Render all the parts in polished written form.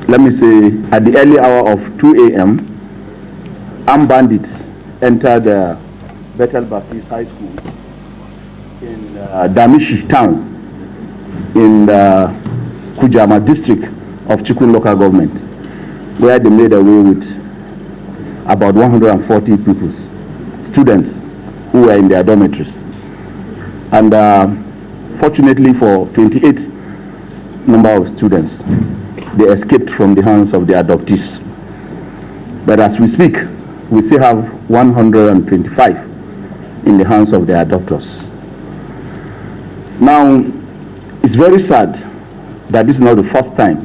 Let me say, at the early hour of 2 a.m., armed bandits entered Bethel Baptist High School in Damishi town in the Kujama district of Chikun local government, where they made away with about 140 pupils, students who were in their dormitories. And fortunately for 28 number of students, they escaped from the hands of the adoptees. But as we speak, we still have 125 in the hands of their adopters. Now, it's very sad that this is not the first time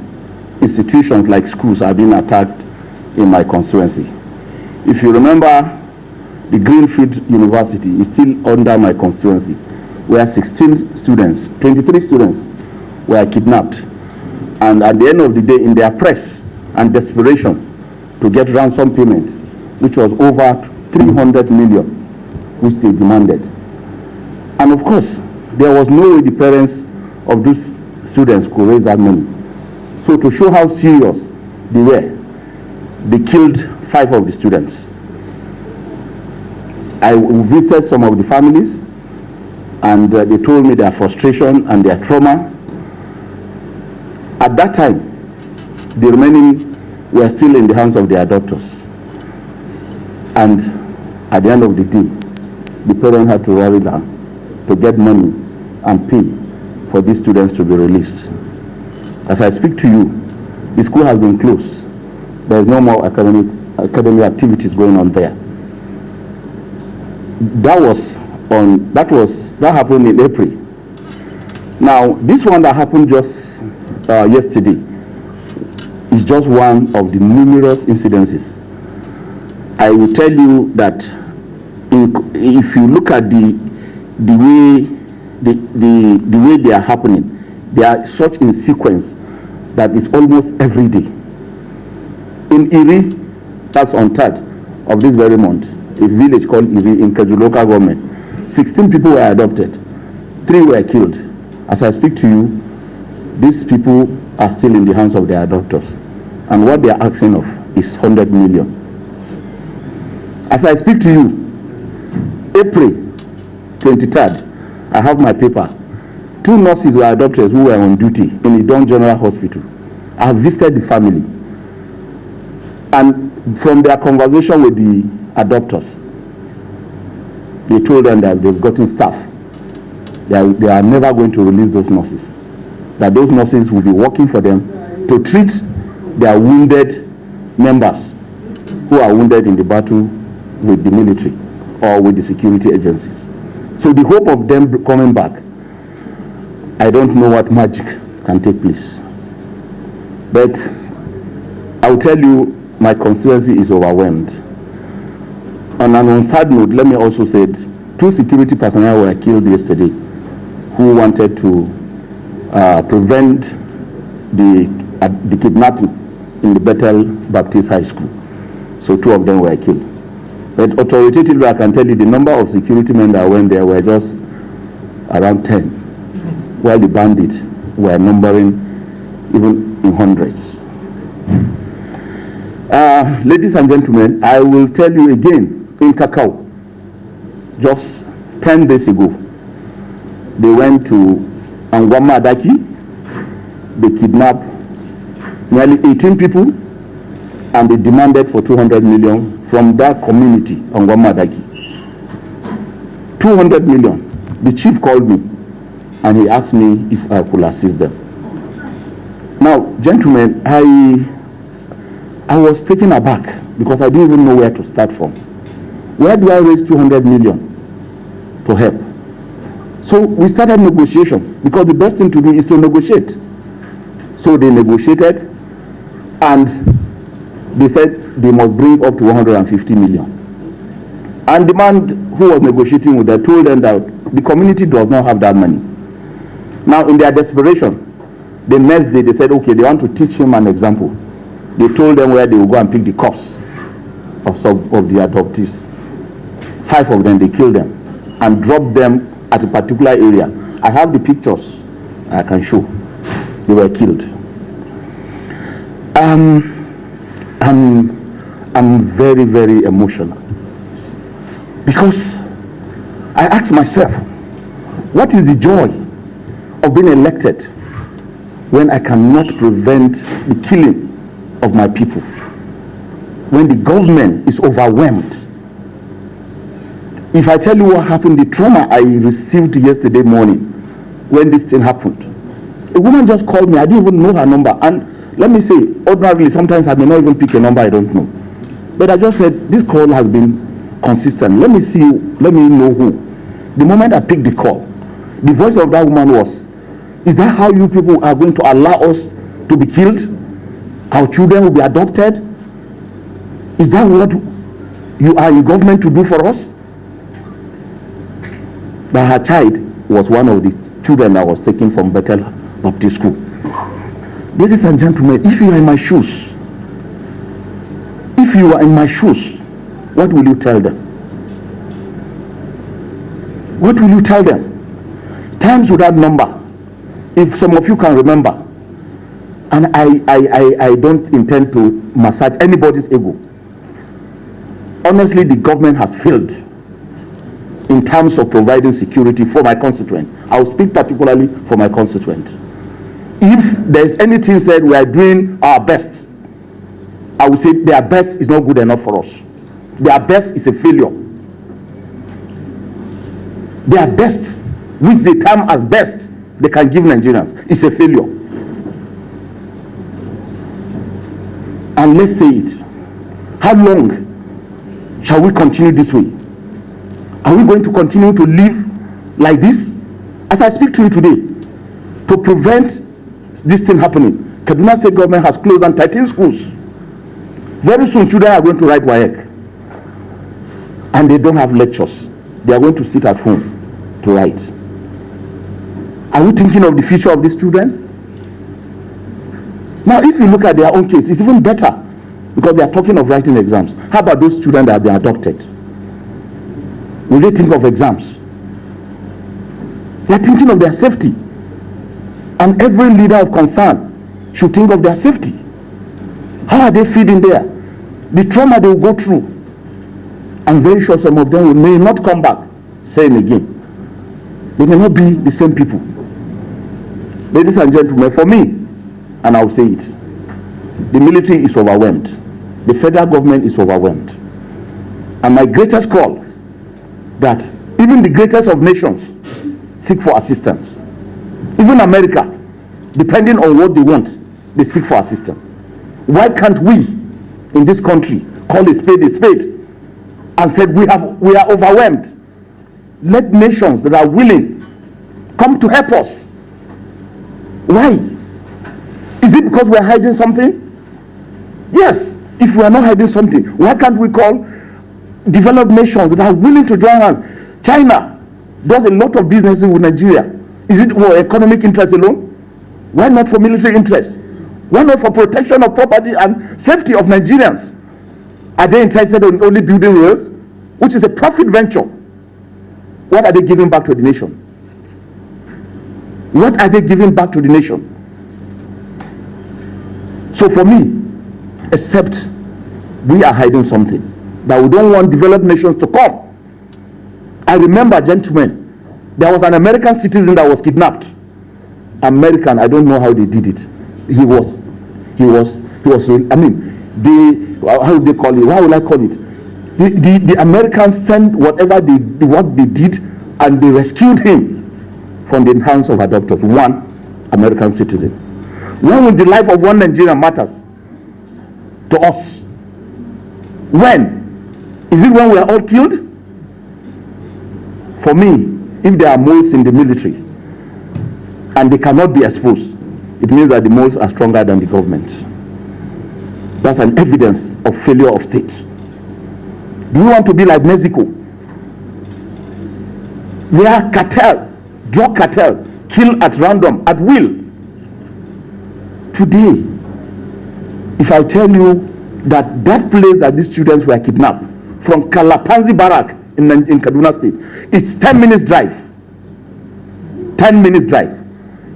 institutions like schools are being attacked in my constituency. If you remember, the Greenfield University is still under my constituency, where 16 students, 23 students were kidnapped. And at the end of the day, in their press and desperation to get ransom payment, which was over 300 million, which they demanded. And of course, there was no way the parents of those students could raise that money. So to show how serious they were, they killed 5 of the students. I visited some of the families, and they told me their frustration and their trauma. At that time, the remaining were still in the hands of their adopters. And at the end of the day, the parents had to rally down to get money and pay for these students to be released. As I speak to you, the school has been closed. There is no more academic activities going on there. That happened in April. Now, this one that happened just yesterday is just one of the numerous incidences. I will tell you that if you look at the way they are happening, they are such in sequence that it's almost every day. In Iri, that's on 3rd of this very month, a village called Iri in Kaduna local government, 16 people were adopted, 3 were killed. As I speak to you, these people are still in the hands of their adopters, and what they are asking of is 100 million. As I speak to you, April 23rd, I have my paper. 2 nurses were adopted who were on duty in Idon General Hospital. I have visited the family, and from their conversation with the adopters, they told them that they've gotten staff. They are never going to release those nurses. That those nurses will be working for them to treat their wounded members who are wounded in the battle with the military or with the security agencies. So the hope of them coming back, I don't know what magic can take place. But I'll tell you, my constituency is overwhelmed. On an on-side note, let me also say 2 security personnel were killed yesterday who wanted to prevent the kidnapping in the Bethel Baptist High School. So 2 of them were killed. But authoritatively, I can tell you the number of security men that went there were just around 10, while the bandits were numbering even in hundreds. Ladies and gentlemen, I will tell you again, in Kakao, just 10 days ago, they went to Angwama Adaki. They kidnapped nearly 18 people, and they demanded for 200 million from that community, Angwama Adaki. 200 million. The chief called me, and he asked me if I could assist them. Now, gentlemen, I was taken aback because I didn't even know where to start from. Where do I raise 200 million to help? So we started negotiation, because the best thing to do is to negotiate. So they negotiated, and they said they must bring up to 150 million. And the man who was negotiating with them told them that the community does not have that money. Now, in their desperation, the next day they said, okay, they want to teach him an example. They told them where they will go and pick the corpse of the adoptees. 5 of them, they killed them and dropped them at a particular area. I have the pictures I can show. They were killed. I'm very, very emotional because I ask myself, what is the joy of being elected when I cannot prevent the killing of my people, when the government is overwhelmed? If I tell you what happened, the trauma I received yesterday morning when this thing happened, a woman just called me. I didn't even know her number, and let me say, ordinarily sometimes I may not even pick a number I don't know, but I just said this call has been consistent. Let me know who. The moment I picked the call, the voice of that woman was, is that how you people are going to allow us to be killed? Our children will be adopted? Is that what you are in government to do for us? But her child was one of the children that was taken from Bethel Baptist School. Ladies and gentlemen, if you are in my shoes, what will you tell them? What will you tell them? Times without number, if some of you can remember, and I don't intend to massage anybody's ego. Honestly, the government has failed in terms of providing security for my constituent. I will speak particularly for my constituent. If there's anything said we are doing our best, I would say their best is not good enough for us. Their best is a failure. Their best, which they term as best they can give Nigerians, is a failure. And let's say it. How long shall we continue this way? Are we going to continue to live like this? As I speak to you today, to prevent this thing happening, Kaduna State government has closed down 13 schools. Very soon, children are going to write WAEC. And they don't have lectures. They are going to sit at home to write. Are we thinking of the future of these children? Now, if you look at their own case, it's even better because they are talking of writing exams. How about those children that have been adopted? Will they think of exams? They are thinking of their safety. And every leader of concern should think of their safety. How are they feeding there? The trauma they will go through. I'm very sure some of them may not come back same again. They may not be the same people. Ladies and gentlemen, for me, and I'll say it, the military is overwhelmed. The federal government is overwhelmed. And my greatest call, that even the greatest of nations seek for assistance. Even America, depending on what they want, they seek for assistance. Why can't we in this country call a spade and said we are overwhelmed? Let nations that are willing come to help us. Why? Is it because we are hiding something? Yes. If we are not hiding something, why can't we call developed nations that are willing to join hands? China does a lot of business with Nigeria. Is it for economic interest alone? Why not for military interest? Why not for protection of property and safety of Nigerians? Are they interested in only building roads, which is a profit venture? What are they giving back to the nation? What are they giving back to the nation? So for me, except we are hiding something, that we don't want developed nations to come. I remember, gentlemen, there was an American citizen that was kidnapped. American, I don't know how they did it. He was, I mean, how would they call it? How will I call it? The Americans sent what they did, and they rescued him from the hands of adopters. One American citizen. When the life of one Nigerian matters to us? When? Is it when we are all killed? For me, if there are moles in the military and they cannot be exposed, it means that the moles are stronger than the government. That's an evidence of failure of state. Do you want to be like Mexico, where drug cartel, kill at random, at will? Today, if I tell you that place that these students were kidnapped from Kalapanzi Barrack in Kaduna State, it's 10 minutes drive. 10 minutes drive.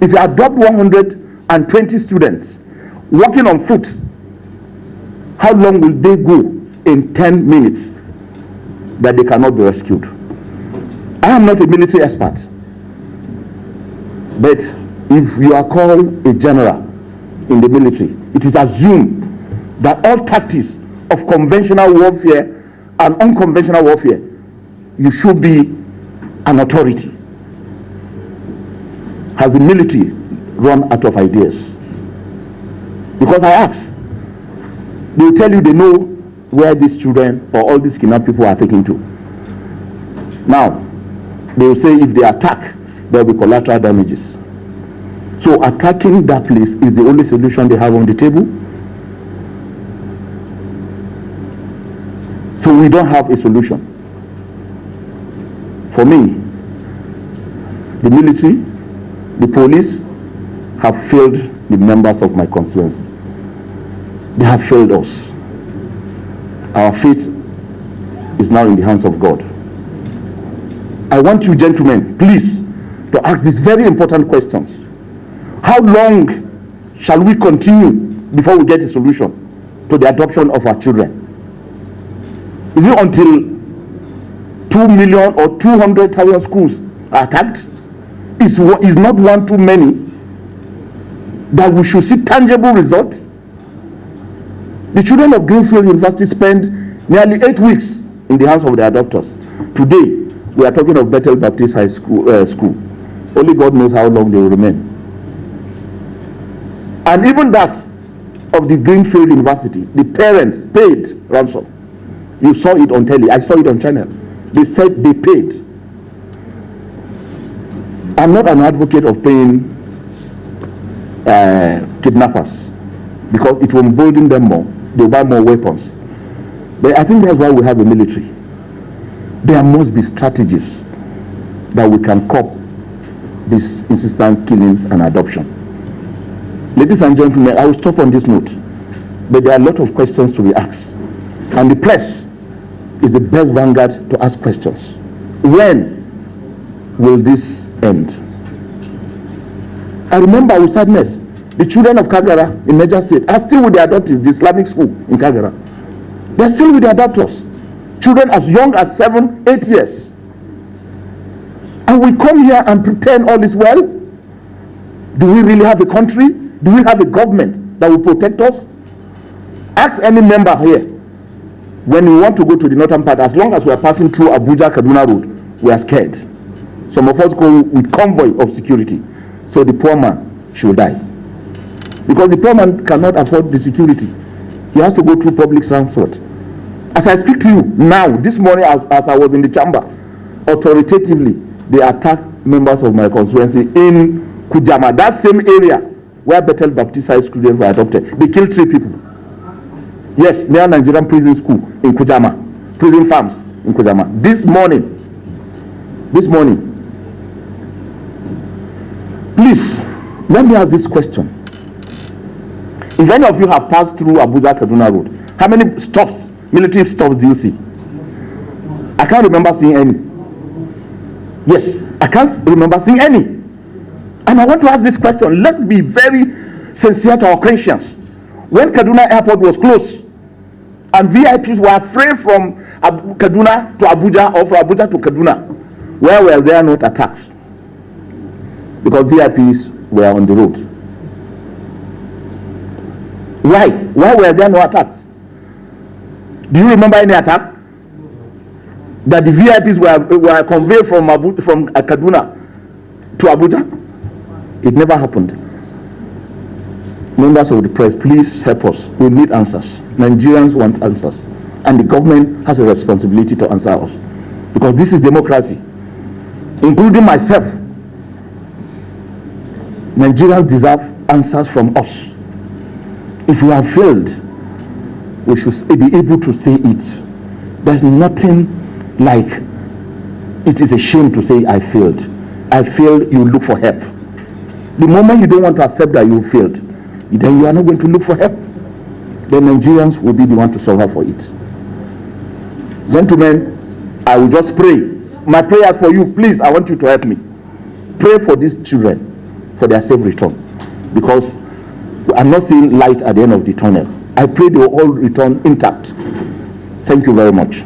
If you adopt 100 and 20 students walking on foot, how long will they go in 10 minutes that they cannot be rescued? I am not a military expert, but if you are called a general in the military, it is assumed that all tactics of conventional warfare and unconventional warfare, you should be an authority. Has the military run out of ideas? Because I ask, they will tell you they know where these children or all these kidnapped people are taken to. Now, they will say if they attack, there will be collateral damages. So attacking that place is the only solution they have on the table. So we don't have a solution. For me, the military, the police have failed the members of my constituency. They have failed us. Our fate is now in the hands of God. I want you gentlemen, please, to ask these very important questions. How long shall we continue before we get a solution to the adoption of our children? Is it until 2 million or 200,000 schools are attacked? Is not one too many that we should see tangible results? The children of Greenfield University spend nearly 8 weeks in the hands of their adopters. Today, we are talking of Bethel Baptist High School. Only God knows how long they will remain. And even that of the Greenfield University, the parents paid ransom. You saw it on telly. I saw it on channel. They said they paid. I'm not an advocate of paying kidnappers because it will embolden them more. They'll buy more weapons. But I think that's why we have a military. There must be strategies that we can cope these insistent killings and adoption. Ladies and gentlemen, I will stop on this note, but there are a lot of questions to be asked. And the press is the best vanguard to ask questions. When will this end? I remember with sadness, the children of Kagara in Niger State are still with their adopters, the Islamic school in Kagara. They're still with their adopters. Children as young as 7, 8 years. And we come here and pretend all is well? Do we really have a country? Do we have a government that will protect us? Ask any member here. When we want to go to the northern part, as long as we are passing through Abuja Kaduna Road, we are scared. Some of us go with convoy of security. So the poor man should die. Because the poor man cannot afford the security. He has to go through public transport. As I speak to you now, this morning as I was in the chamber, authoritatively, they attacked members of my constituency in Kujama, that same area where Bethel Baptist High School were adopted. They killed 3 people. Yes, near Nigerian prison school in Kujama, prison farms in Kujama. This morning, please, let me ask this question. If any of you have passed through Abuja Kaduna Road, how many stops, military stops do you see? I can't remember seeing any. Yes, I can't remember seeing any. And I want to ask this question. Let's be very sincere to our conscience. When Kaduna Airport was closed and VIPs were afraid from Kaduna to Abuja or from Abuja to Kaduna, where were there not attacks? Because VIPs were on the road. Why? Why were there no attacks? Do you remember any attack? That the VIPs were conveyed from Kaduna to Abuja? It never happened. Members of the press, please help us. We need answers. Nigerians want answers. And the government has a responsibility to answer us. Because this is democracy. Including myself. Nigerians deserve answers from us. If we have failed, we should be able to say it. There's nothing like it is a shame to say I failed. I failed, you look for help. The moment you don't want to accept that you failed, then you are not going to look for help. Then Nigerians will be the one to suffer for it. Gentlemen, I will just pray. My prayer for you, please, I want you to help me. Pray for these children, for their safe return. because I'm not seeing light at the end of the tunnel. I pray they will all return intact. Thank you very much.